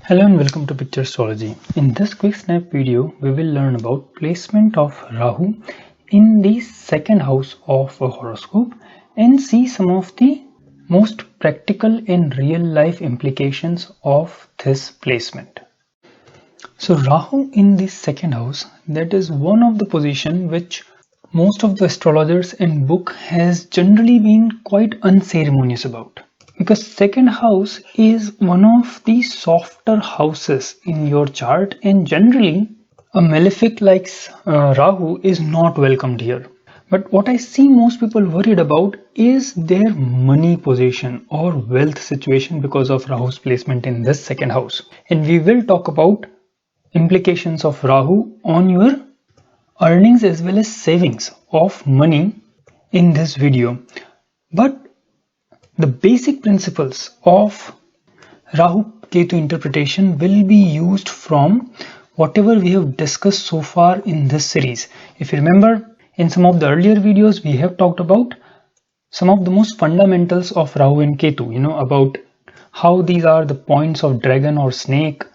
Hello and welcome to Picture Astrology. In this quick snap video, we will learn about placement of Rahu in the second house of a horoscope and see some of the most practical and real life implications of this placement. So Rahu in the second house, that is one of the position which most of the astrologers and book has generally been quite unceremonious about. Because second house is one of the softer houses in your chart, and generally a malefic like Rahu is not welcomed here. But what I see most people worried about is their money position or wealth situation because of Rahu's placement in this second house. And we will talk about implications of Rahu on your earnings as well as savings of money in this video. But the basic principles of Rahu-Ketu interpretation will be used from whatever we have discussed so far in this series. If you remember, in some of the earlier videos we have talked about some of the most fundamentals of Rahu and Ketu, about how these are the points of dragon or snake,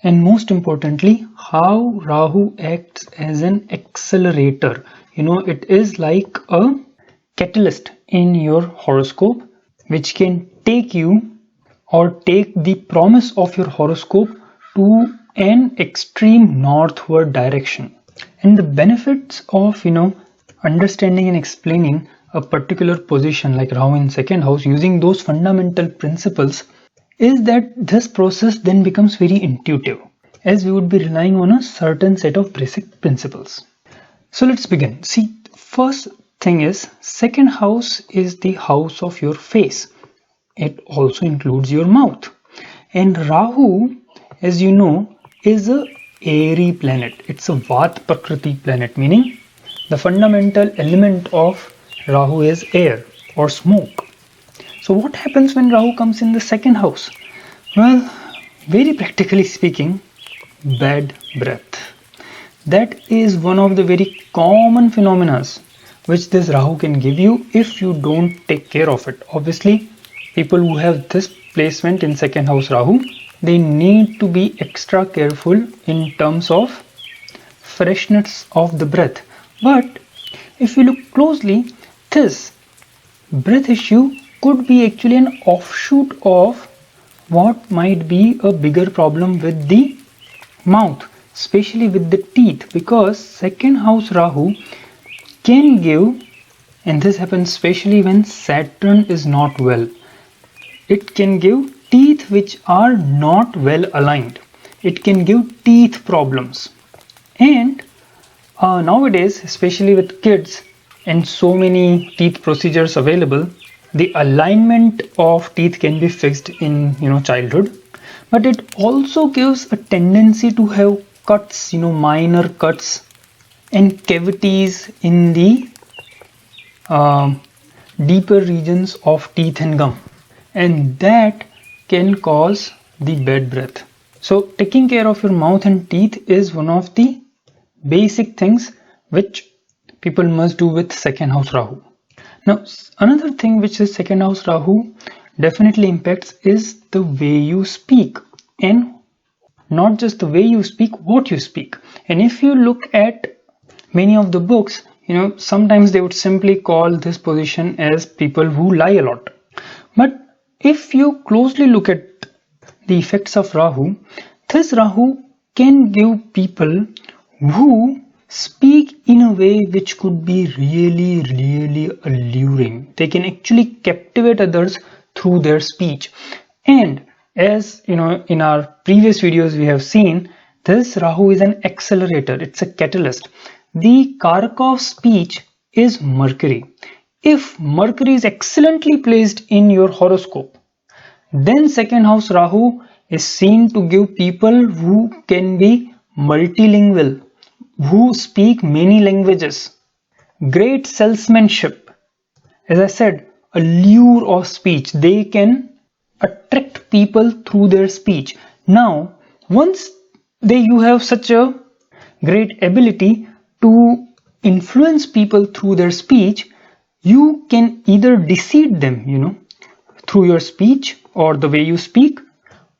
and most importantly how Rahu acts as an accelerator. It is like a catalyst in your horoscope which can take you or take the promise of your horoscope to an extreme northward direction. And the benefits of understanding and explaining a particular position like Rahu in second house using those fundamental principles is that this process then becomes very intuitive, as we would be relying on a certain set of basic principles. So let's begin. See, first thing is, second house is the house of your face. It also includes your mouth. And Rahu, as you know, is a airy planet. It's a Vat Prakriti planet, meaning the fundamental element of Rahu is air or smoke. So what happens when Rahu comes in the second house? Well, very practically speaking, bad breath. That is one of the very common phenomena which this Rahu can give you if you don't take care of it. Obviously, people who have this placement in second house Rahu, they need to be extra careful in terms of freshness of the breath. But if you look closely, this breath issue could be actually an offshoot of what might be a bigger problem with the mouth, especially with the teeth, because second house Rahu can give, and this happens especially when Saturn is not well, it can give teeth which are not well aligned. It can give teeth problems. And nowadays, especially with kids and so many teeth procedures available, the alignment of teeth can be fixed in childhood. But it also gives a tendency to have cuts, minor cuts and cavities in the deeper regions of teeth and gum, and that can cause the bad breath. So taking care of your mouth and teeth is one of the basic things which people must do with second house Rahu. Now another thing which is second house Rahu definitely impacts is the way you speak, and not just the way you speak, what you speak. And if you look at many of the books, sometimes they would simply call this position as people who lie a lot. But if you closely look at the effects of Rahu, this Rahu can give people who speak in a way which could be really, really alluring. They can actually captivate others through their speech. And as in our previous videos we have seen, this Rahu is an accelerator. It's a catalyst. The Karaka of speech is Mercury. If Mercury is excellently placed in your horoscope, then second house Rahu is seen to give people who can be multilingual, who speak many languages, great salesmanship. As I said, a lure of speech. They can attract people through their speech. Now, once you have such a great ability to influence people through their speech, you can either deceive them, through your speech or the way you speak,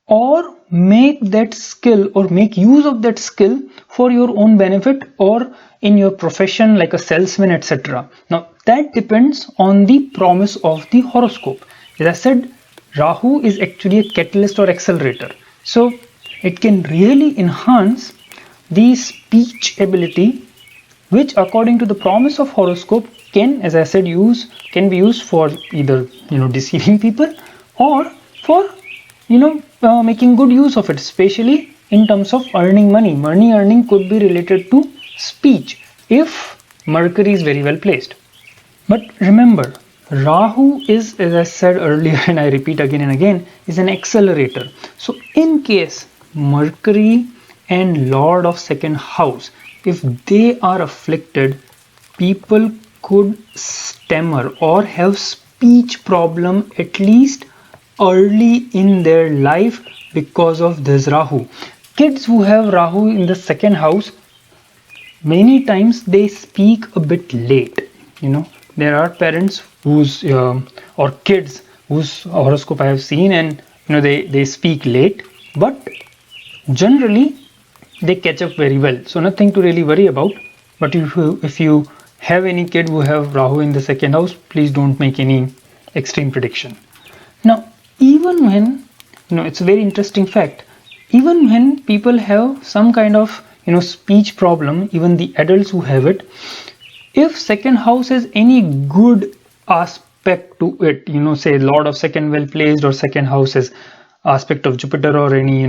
or make that skill or make use of that skill for your own benefit or in your profession like a salesman, etc. Now that depends on the promise of the horoscope. As I said, Rahu is actually a catalyst or accelerator, so it can really enhance the speech ability, which according to the promise of horoscope can, as I said, can be used for either deceiving people or for making good use of it, especially in terms of earning money. Money earning could be related to speech if Mercury is very well placed. But remember, Rahu is, as I said earlier and I repeat again and again, is an accelerator. So in case Mercury and Lord of second house, if they are afflicted, people could stammer or have speech problem at least early in their life because of this Rahu. Kids who have Rahu in the second house, many times they speak a bit late. There are parents whose or kids whose horoscope I have seen, and they speak late, but generally they catch up very well, so nothing to really worry about. But if you have any kid who have Rahu in the second house, please don't make any extreme prediction. Now, even when it's a very interesting fact, even when people have some kind of speech problem, even the adults who have it, if second house has any good aspect to it, say Lord of second well placed, or second house is aspect of Jupiter or any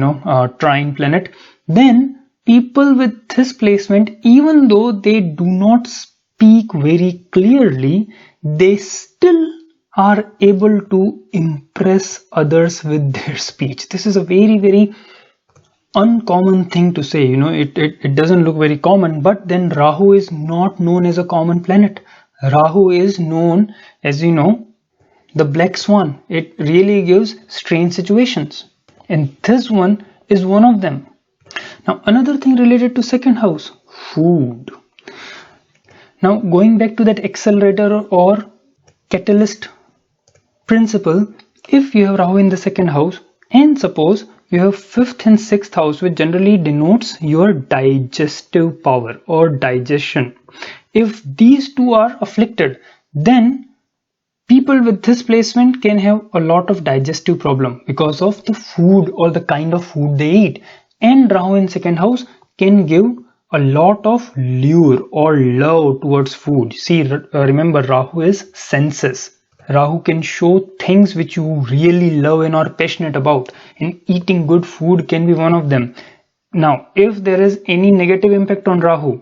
trine planet, then people with this placement, even though they do not speak very clearly, they still are able to impress others with their speech. This is a very, very uncommon thing to say. It doesn't look very common, but then Rahu is not known as a common planet. Rahu is known as the black swan. It really gives strange situations, and this one is one of them. Now another thing related to second house, food. Now going back to that accelerator or catalyst principle, if you have Rahu in the second house and suppose you have 5th and 6th house, which generally denotes your digestive power or digestion, if these two are afflicted, then people with this placement can have a lot of digestive problem because of the food or the kind of food they eat. And Rahu in second house can give a lot of lure or love towards food. See, remember, Rahu is senses. Rahu can show things which you really love and are passionate about, and eating good food can be one of them. Now, if there is any negative impact on Rahu,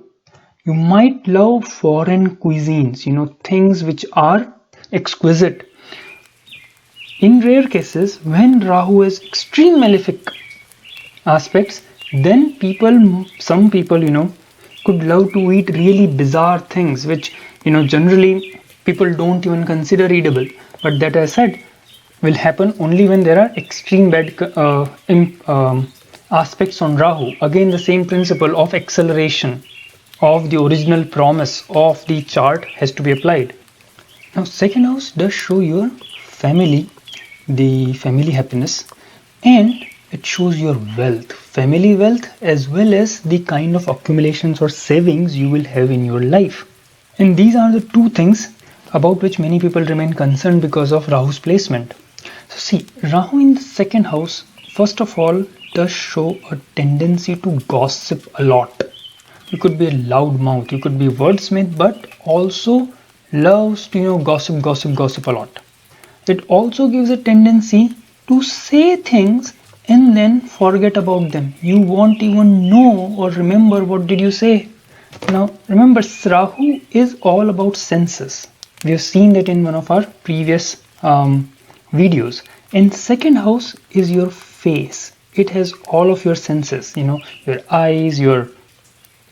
you might love foreign cuisines, things which are exquisite. In rare cases, when Rahu has extreme malefic aspects, then some people could love to eat really bizarre things which generally people don't even consider edible, but that I said will happen only when there are extreme bad aspects on Rahu. Again, the same principle of acceleration of the original promise of the chart has to be applied. Now second house does show your family, the family happiness, and it shows your wealth, family wealth, as well as the kind of accumulations or savings you will have in your life. And these are the two things about which many people remain concerned because of Rahu's placement. So see, Rahu in the second house, first of all, does show a tendency to gossip a lot. You could be a loud mouth, you could be wordsmith, but also loves to gossip a lot. It also gives a tendency to say things and then forget about them. You won't even know or remember what did you say. Now remember, Rahu is all about senses. We have seen that in one of our previous videos. And second house is your face. It has all of your senses, your eyes, your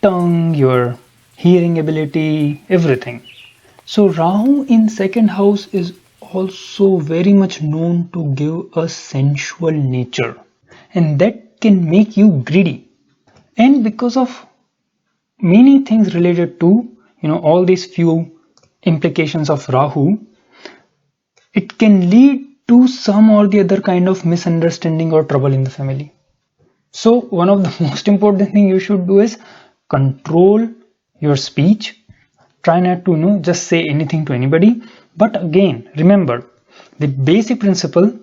tongue, your hearing ability, everything. So Rahu in second house is also very much known to give a sensual nature, and that can make you greedy. And because of many things related to all these few implications of Rahu, it can lead to some or the other kind of misunderstanding or trouble in the family. So one of the most important thing you should do is control your speech. Try not to just say anything to anybody. But again, remember the basic principle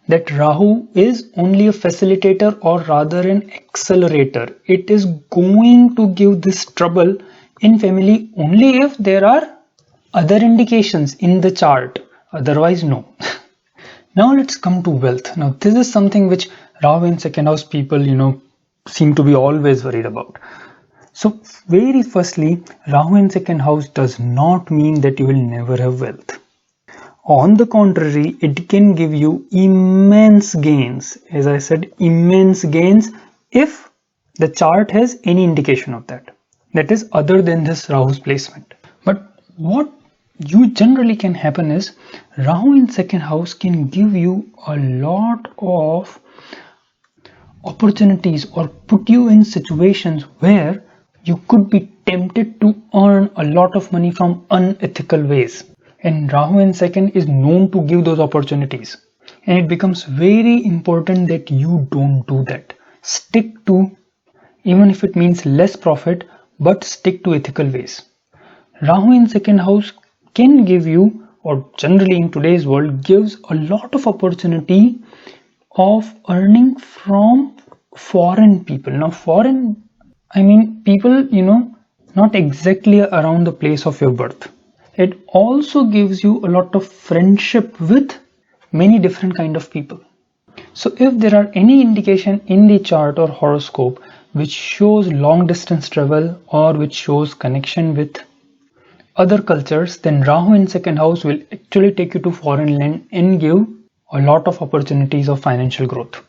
that Rahu is only a facilitator, or rather an accelerator. It is going to give this trouble in family only if there are other indications in the chart. Otherwise, no. Now let's come to wealth. Now this is something which Rahu in second house people, seem to be always worried about. So very firstly, Rahu in second house does not mean that you will never have wealth. On the contrary, it can give you immense gains. As I said, immense gains if the chart has any indication of that. That is other than this Rahu's placement. But what you generally can happen is Rahu in second house can give you a lot of opportunities or put you in situations where you could be tempted to earn a lot of money from unethical ways. And Rahu in second is known to give those opportunities. And it becomes very important that you don't do that. Stick to, even if it means less profit, but stick to ethical ways. Rahu in second house can give you, or generally in today's world, gives a lot of opportunity of earning from foreign people. Now foreign, I mean people, not exactly around the place of your birth. It also gives you a lot of friendship with many different kind of people. So if there are any indication in the chart or horoscope which shows long distance travel or which shows connection with other cultures, then Rahu in second house will actually take you to foreign land and give a lot of opportunities of financial growth.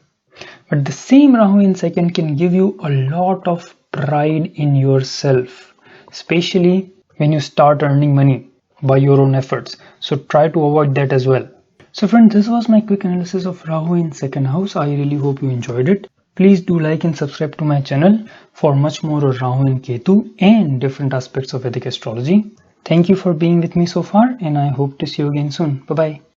But the same Rahu in second can give you a lot of pride in yourself, especially when you start earning money by your own efforts. So try to avoid that as well. So friends, this was my quick analysis of Rahu in second house. I really hope you enjoyed it. Please do like and subscribe to my channel for much more of Rahu and Ketu and different aspects of Vedic astrology. Thank you for being with me so far, and I hope to see you again soon. Bye bye.